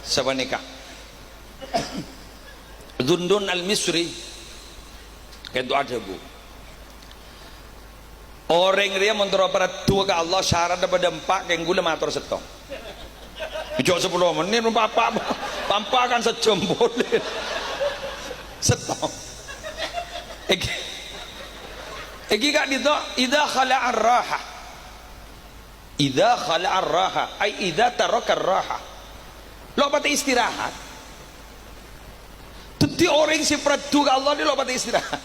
sabanika Dundun al-Misri kento ada bu orang dia mentera para dua ke Allah syarat daripada empat yang gula matur setong jauh 10 menit papa kan sejam boleh setong iki gak dito idza khala'ar raha ay idza taraka raha lo pati istirahat jadi orang si peradu ke Allah ini lo pati istirahat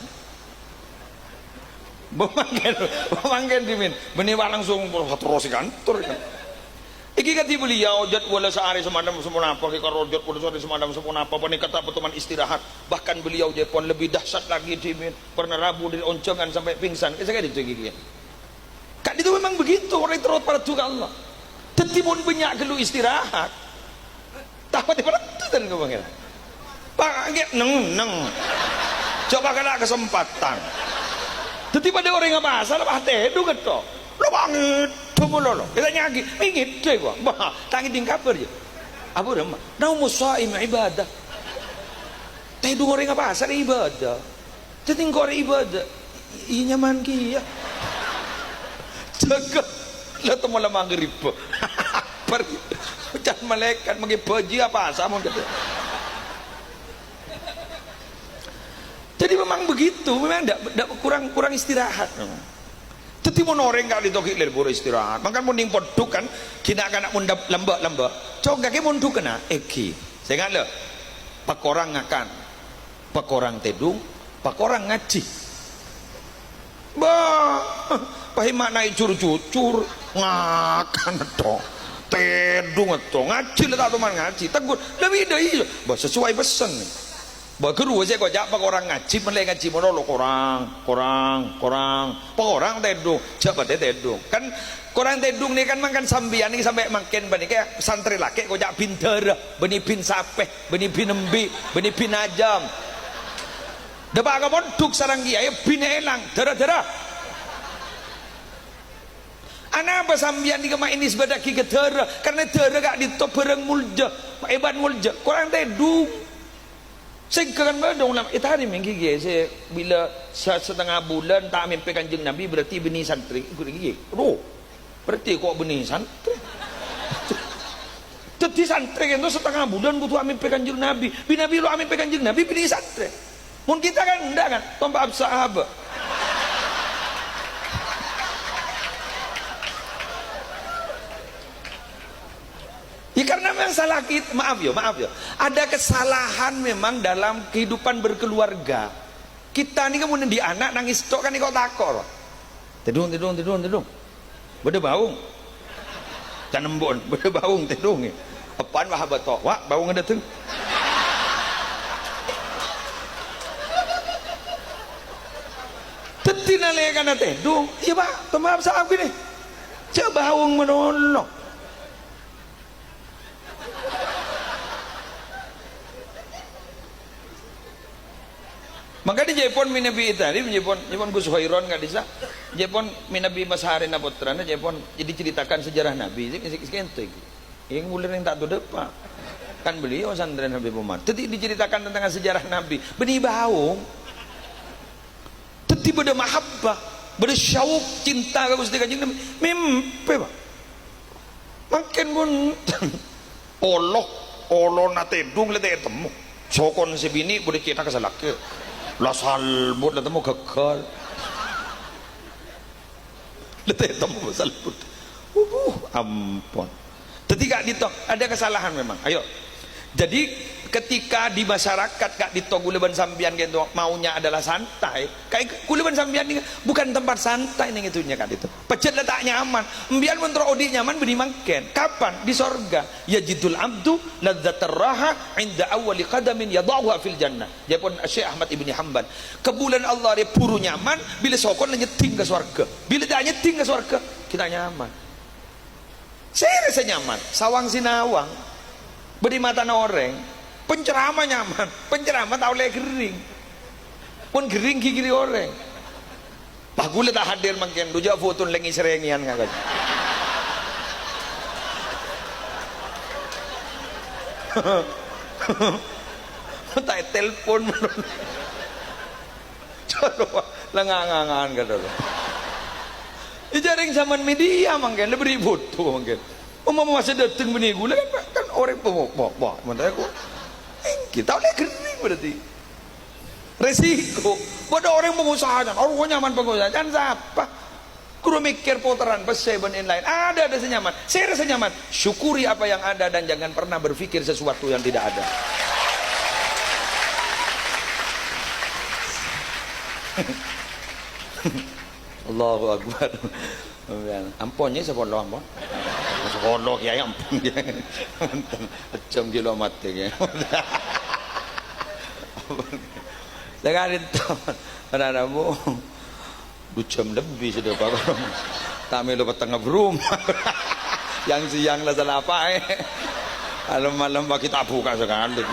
Bemanggen dimin beniwa langsung terus kantor kan iki kati beliau jadwal sehari semadam semua apa kita rojot pada sehari semadam semua apa ini kata teman istirahat bahkan beliau Jepun lebih dahsyat lagi dimin pernah rabu di oncongan sampai pingsan saya itu gigi kan itu memang begitu orang terus pada juga Allah tetimun banyak gelu istirahat tak pada itu dan kebangiran pak neng coba kena kesempatan jadi pada orang yang bahasa apa tedu gitu lo banget tunggu lo kita nyagi ingin deh gua bah tangi tingkap aja apa nama nau musaim ibadah tedu orang yang bahasa ibadah jadi orang ibadah iya nyaman kia jaga lah temu lah maghrib pergi jangan malaikat magi baji apa sama gitu. Jadi memang begitu, memang kurang istirahat. Jadi mau orang kali toki lerburu istirahat. Makan mau ning poduk kan, kina akan nak lembak. Coba kaki monduk kena, eki. Saya nggak le, pakorang ngakan, pakorang tedung, pakorang ngaji. Bah, pahimak naik cur ngakan to, tedung to, ngaji lah tak teman ngaji. Tegur, lebih dari, bah sesuai pesan nih. Baru saya kok jak orang ngaji mulai ngaji mono korang tedung siapa tedung kan korang tedung nih kan makan sambian nih sampai makin bani kayak santri laki kok jak pinter beni bin sapeh beni bin embi beni bin ajam depak ka monduk sarang kiai bin elang dara ana apa sambian di kema ini sebadak ki gedara karena dara gak ditop bareng mulja hebat mulja korang tedung saya kan badong nam itu hari minggu saya bila setengah bulan tak mimpi kanjeng Nabi berarti benih santri ikut gigi berarti kok benih santri jadi santri itu setengah bulan butuh mimpi kanjeng Nabi bina lo mimpi kanjeng Nabi benih santri mungkin kita kan enggak kan tombak sahabat ya karena memang salah kita, maaf ya, ada kesalahan memang dalam kehidupan berkeluarga. Kita ini kemudian di anak nangis tok kan kok takor. Tedung. Beda baung. Jangan embon, beda baung tedung. Apaan wah betok, wah baung ada tuh. Tetina le kana tedung. Iya Pak, maaf saat gini. Coba baung menolong. Maka di Jepun minabi tadi Jepun Gus Hoiron nggak bisa Jepun minabi Masharin Apotrana Jepun jadi ceritakan sejarah Nabi sekian yang mulai yang tak tahu depan kan beliau santri Nabi Muhammad jadi diceritakan tentang sejarah Nabi benih baung jadi beda mahabbah beda syauq cinta ke Gusti Kanjeng Nabi mimpi Pak makin pun Allah nate dung lete temu sokon sebini boleh kita kesalak lah salbut lah temu gagal letih temu salbut ampun ketika ditok ada kesalahan memang ayo jadi ketika di masyarakat kak ditok guleban sambian gitu maunya adalah santai kayak guleban sambian ini bukan tempat santai nih itunya kak itu pecet letak nyaman mbiar mentro odi nyaman beri mangken kapan di sorga ya jidul abdu ladzatar raha inda awali qadamin yadahuha fil jannah Jepun Syekh Ahmad Ibni Hanbal kebulan Allah dia puru nyaman bila sokon nyeting ke sorga bila tak nyeting ke sorga kita nyaman saya rasa nyaman sawang sinawang beri mata noreng penceramah nyaman penceramah tak boleh gering pun gering gigi orang pak gula tak hadir makin dujak foto lengi serengian nggak Tak telepon. Coba lengangan kata lo. Jaring zaman media mungkin lebih foto mungkin. Mama masih datang bini gula kan orang pemok mana aku. Kita oleh kering berarti. Resiko. Pada orang pengusaha orang nyaman pengusaha kan siapa? Kudu mikir putaran pas 7-in-line ada senyaman. Saya rasa nyaman. Syukuri apa yang ada dan jangan pernah berpikir sesuatu yang tidak ada. Allahu Akbar. Amponnya sepono ampon. Sepono kiai ampun. Jam kilo mati ya. Dengan itu anak-anakmu 2 jam lebih sudah Pak. Tak melu petengah berumah. Yang siang lah salah apa Malam-malam kita buka sekali.